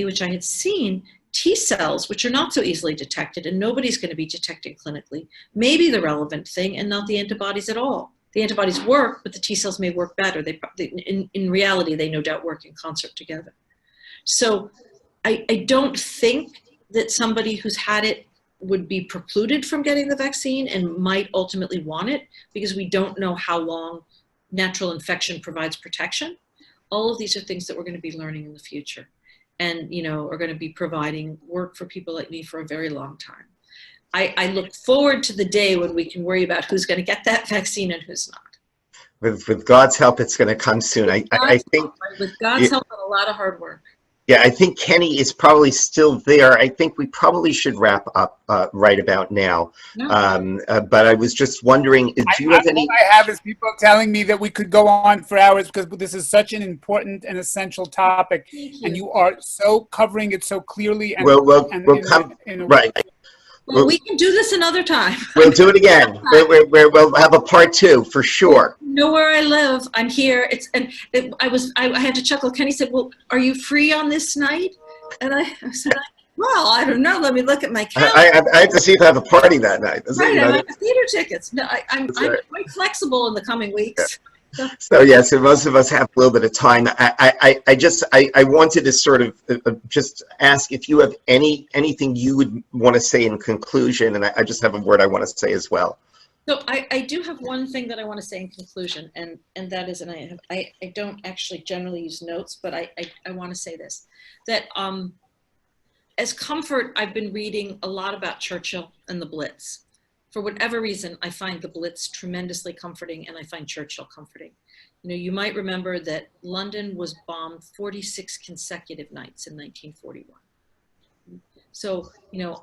which I had seen, T cells, which are not so easily detected, and nobody's going to be detected clinically, may be the relevant thing and not the antibodies at all. The antibodies work, but the T cells may work better. In reality, they no doubt work in concert together. So I don't think that somebody who's had it would be precluded from getting the vaccine and might ultimately want it, because we don't know how long natural infection provides protection. All of these are things that we're going to be learning in the future, and are going to be providing work for people like me for a very long time. I look forward to the day when we can worry about who's going to get that vaccine and who's not.
With God's help, it's going to come soon. I think
with God's help and a lot of hard work.
Yeah, I think Kenny is probably still there. I think we probably should wrap up right about now. No. But I was just wondering, do you have any?
All I have is people telling me that we could go on for hours because this is such an important and essential topic, and you are so covering it so clearly. And,
we'll come right.
Well, we can do this another time.
We'll do it again. We'll have a part 2 for sure.
You know where I live. I'm here. I had to chuckle. Kenny said, "Well, are you free on this night?" And I said, "Well, I don't know. Let me look at my calendar."
I have to see if I have a party that night.
Right, I have theater tickets. No, I'm quite flexible in the coming weeks.
Yeah. So most of us have a little bit of time. I wanted to sort of just ask if you have anything you would want to say in conclusion, and I just have a word I want to say as well.
So I do have one thing that I want to say in conclusion, and that is, and I don't actually generally use notes, but I want to say this, that as comfort, I've been reading a lot about Churchill and the Blitz. For whatever reason, I find the Blitz tremendously comforting, and I find Churchill comforting. You might remember that London was bombed 46 consecutive nights in 1941. So,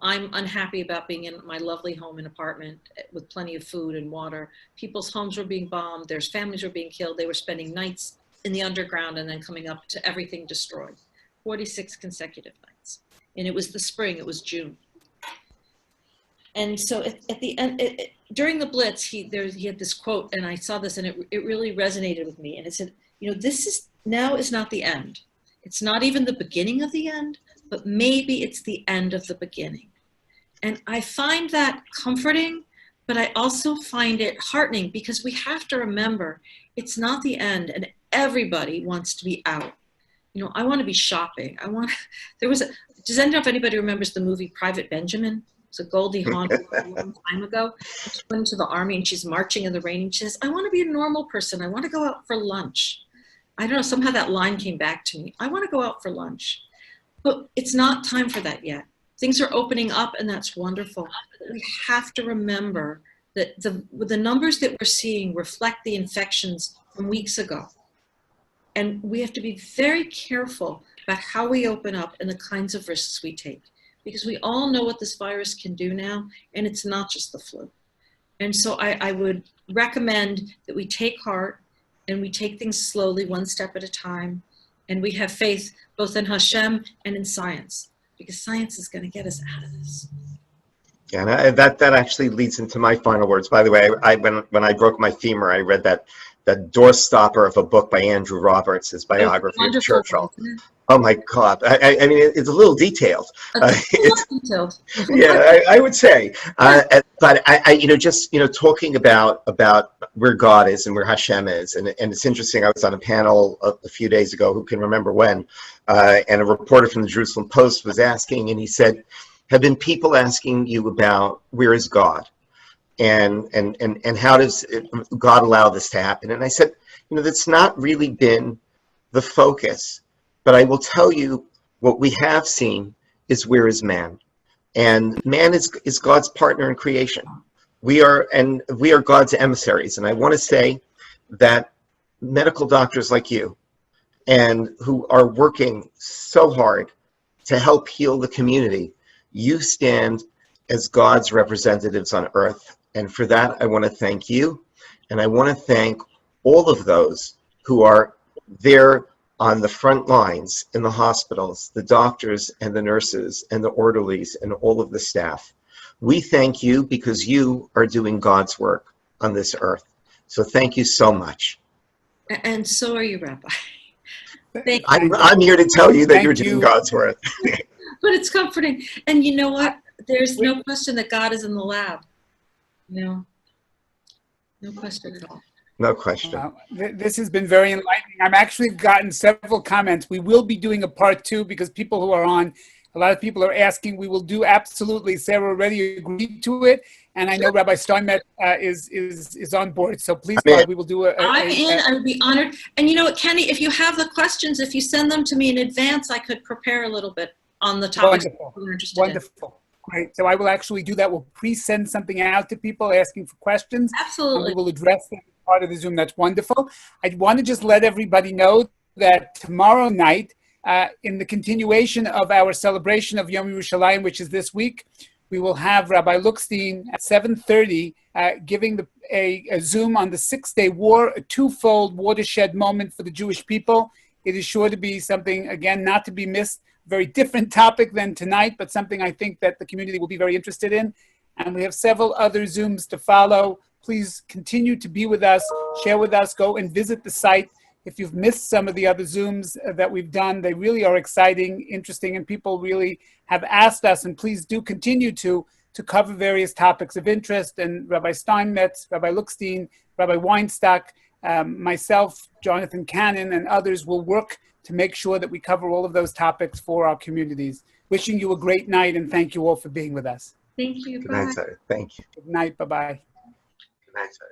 I'm unhappy about being in my lovely home and apartment with plenty of food and water. People's homes were being bombed. Their families were being killed. They were spending nights in the underground and then coming up to everything destroyed. 46 consecutive nights. And it was the spring. It was June. And so at the end, during the Blitz, he had this quote, and I saw this, and it really resonated with me. And it said, this now is not the end. It's not even the beginning of the end, but maybe it's the end of the beginning. And I find that comforting, but I also find it heartening, because we have to remember it's not the end, and everybody wants to be out. I want to be shopping. Does anyone know if anybody remembers the movie Private Benjamin? It's a Goldie Hawn a long time ago. She went into the army and she's marching in the rain and she says, "I want to be a normal person. I want to go out for lunch." I don't know, somehow that line came back to me. I want to go out for lunch. But it's not time for that yet. Things are opening up, and that's wonderful. But we have to remember that the numbers that we're seeing reflect the infections from weeks ago. And we have to be very careful about how we open up and the kinds of risks we take, because we all know what this virus can do now, and it's not just the flu. And so I would recommend that we take heart and we take things slowly, one step at a time, and we have faith both in Hashem and in science, because science is going to get us out of this.
Yeah, and that actually leads into my final words. By the way, when I broke my femur, I read that doorstopper of a book by Andrew Roberts, his biography of Churchill. Oh my God! I mean, it's a little detailed.
Detailed.
Yeah, I would say. but just, talking about where God is and where Hashem is. And it's interesting. I was on a panel a few days ago, who can remember when, and a reporter from the Jerusalem Post was asking, and he said, have been people asking you about where is God? And how does God allow this to happen? And I said, that's not really been the focus. But I will tell you what we have seen is where is man? And man is God's partner in creation. We are God's emissaries. And I want to say that medical doctors like you, and who are working so hard to help heal the community, you stand as God's representatives on earth. And for that, I want to thank you. And I want to thank all of those who are there on the front lines in the hospitals, the doctors and the nurses and the orderlies and all of the staff. We thank you because you are doing God's work on this earth. So thank you so much.
And so are you, Rabbi.
I'm here to tell you that you're doing God's work.
But it's comforting. And you know what? There's no question that God is in the lab. No question at all.
No question.
This has been very enlightening. I've actually gotten several comments. We will be doing a part 2 because people who are on, a lot of people are asking. We will do absolutely. Sarah already agreed to it, and I know Rabbi Steinmetz is on board. So please, God, we will do
I'm in. I would be honored. And you know what, Kenny? If you have the questions, if you send them to me in advance, I could prepare a little bit on the topics we're interested in.
Wonderful. Great. So I will actually do that. We'll pre-send something out to people asking for questions.
Absolutely.
And we will address them as part of the Zoom. That's wonderful. I want to just let everybody know that tomorrow night, in the continuation of our celebration of Yom Yerushalayim, which is this week, we will have Rabbi Lookstein at 7:30 giving a Zoom on the Six-Day War, a twofold watershed moment for the Jewish people. It is sure to be something, again, not to be missed. Very different topic than tonight, but something I think that the community will be very interested in. And we have several other Zooms to follow. Please continue to be with us, share with us, go and visit the site. If you've missed some of the other Zooms that we've done, they really are exciting, interesting, and people really have asked us, and please do continue to cover various topics of interest. And Rabbi Steinmetz, Rabbi Lookstein, Rabbi Weinstock, myself, Jonathan Cannon, and others will work to make sure that we cover all of those topics for our communities. Wishing you a great night, and thank you all for being with us.
Thank you.
Good night, sir. Thank you.
Good night. Bye-bye.
Good night, sir.